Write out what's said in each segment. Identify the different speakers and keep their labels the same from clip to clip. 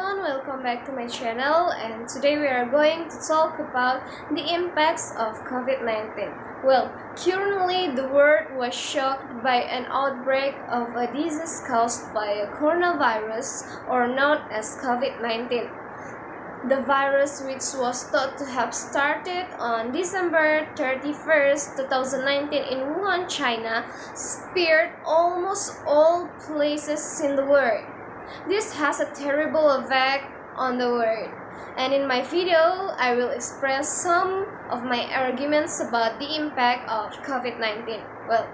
Speaker 1: everyone, welcome back to my channel, and today we are going to talk about the impacts of COVID-19. Well, currently the world was shocked by an outbreak of a disease caused by a coronavirus, or known as COVID-19. The virus, which was thought to have started on December 31st, 2019 in Wuhan, China, spared almost all places in the world. This has a terrible effect on the world, and in my video, I will express some of my arguments about the impact of COVID-19. Well,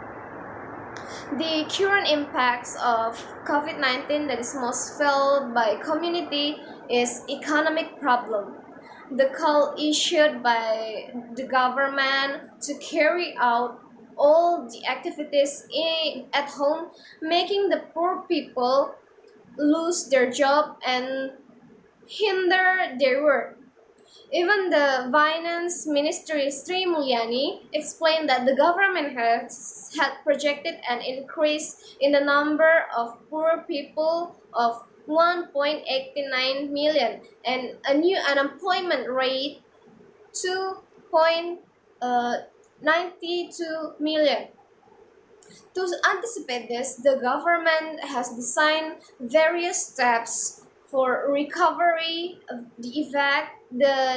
Speaker 1: the current impacts of COVID-19 that is most felt by community is economic problem. The call issued by the government to carry out all the activities at home, making the poor people lose their job and hinder their work. Even the Finance Ministry Sri Mulyani explained that the government had projected an increase in the number of poor people of 1.89 million and a new unemployment rate 2.92 million. To anticipate this, the government has designed various steps for recovery of the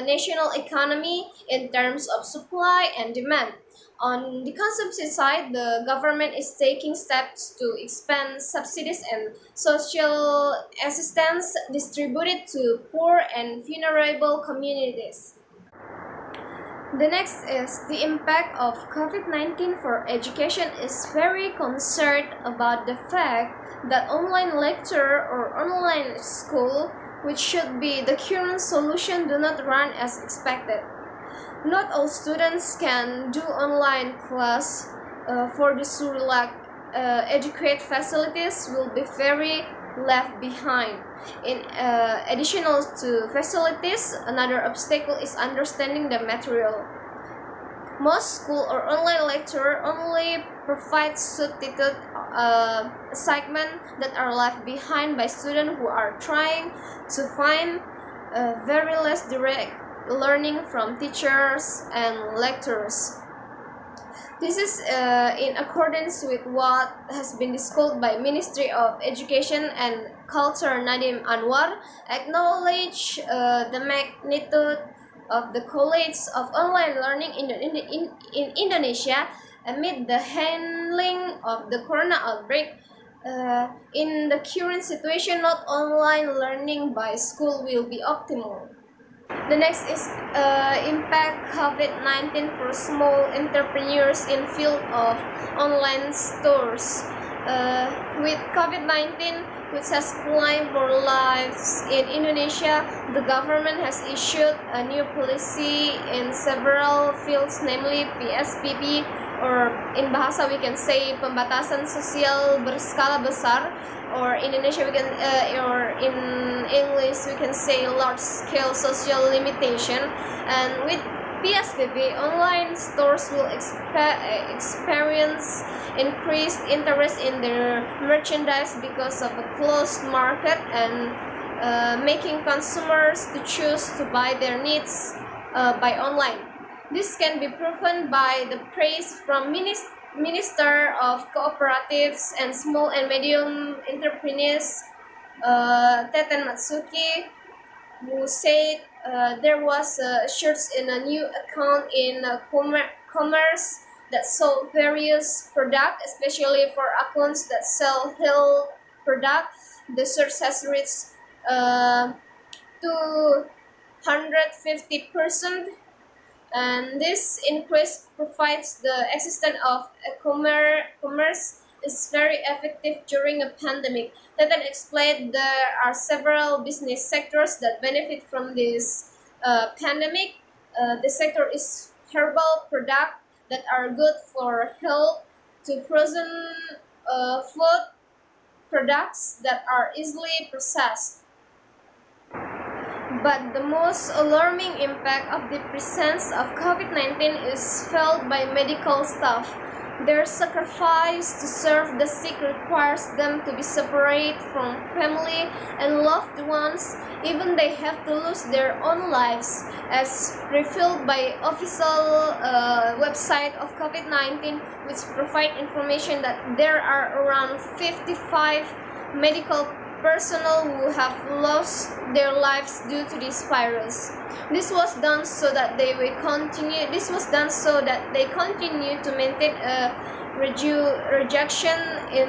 Speaker 1: national economy in terms of supply and demand. On the consumption side, the government is taking steps to expand subsidies and social assistance distributed to poor and vulnerable communities. The next is the impact of COVID-19 for education is very concerned about the fact that online lecture or online school, which should be the current solution, do not run as expected. Not all students can do online class. For the Surulak, adequate facilities will be very left behind. In additional to facilities, another obstacle is understanding the material. Most school or online lecture only provide substitute segments that are left behind by students who are trying to find very less direct learning from teachers and lecturers. This is in accordance with what has been discussed by Ministry of Education and Culture Nadiem Anwar, acknowledge the magnitude of the college of online learning in Indonesia amid the handling of the corona outbreak. In the current situation, not online learning by school will be optimal. The next is impact COVID-19 for small entrepreneurs in field of online stores. With COVID-19, which has claimed more lives in Indonesia, the government has issued a new policy in several fields, namely PSBB, or in bahasa we can say pembatasan sosial berskala besar, or in Indonesia we can or in English we can say large scale social limitation. And with PSBB, online stores will experience increased interest in their merchandise because of a closed market and making consumers to choose to buy their needs by online. This can be proven by the praise from Minister of Cooperatives and Small and Medium Entrepreneurs, Teten Matsuki, who said there was a search in a new account in commerce that sold various products, especially for accounts that sell health products. The search has reached 250%. And this increase provides the existence of commerce is very effective during a pandemic. Teten explained there are several business sectors that benefit from this pandemic. The sector is herbal products that are good for health to frozen food products that are easily processed. But the most alarming impact of the presence of COVID-19 is felt by medical staff. Their sacrifice to serve the sick requires them to be separate from family and loved ones, even they have to lose their own lives, as revealed by official website of COVID-19, which provide information that there are around 55 medical personnel who have lost their lives due to this virus. This was done so that they continue to maintain a rejection in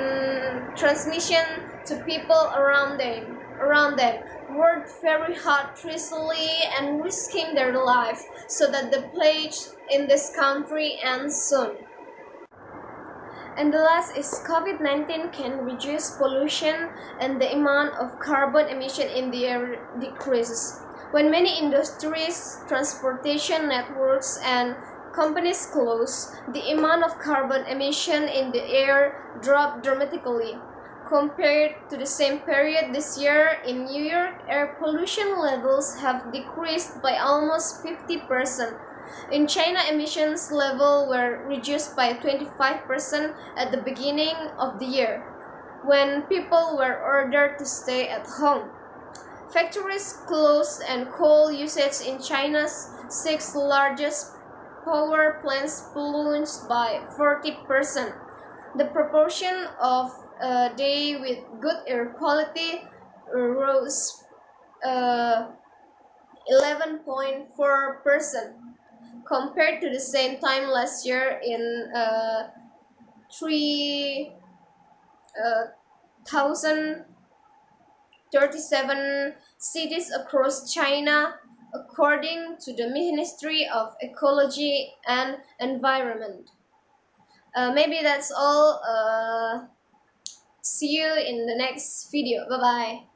Speaker 1: transmission to people around them. Worked very hard recently and risking their life so that the plague in this country ends soon. And the last is COVID-19 can reduce pollution and the amount of carbon emission in the air decreases. When many industries, transportation networks, and companies close, the amount of carbon emission in the air dropped dramatically. Compared to the same period this year, in New York, air pollution levels have decreased by almost 50%. In China, emissions levels were reduced by 25% at the beginning of the year, when people were ordered to stay at home. Factories closed and coal usage in China's 6 largest power plants plunged by 40%. The proportion of a day with good air quality rose 11.4% compared to the same time last year in 3,037 cities across China, according to the Ministry of Ecology and Environment. Maybe that's all. See you in the next video. Bye bye.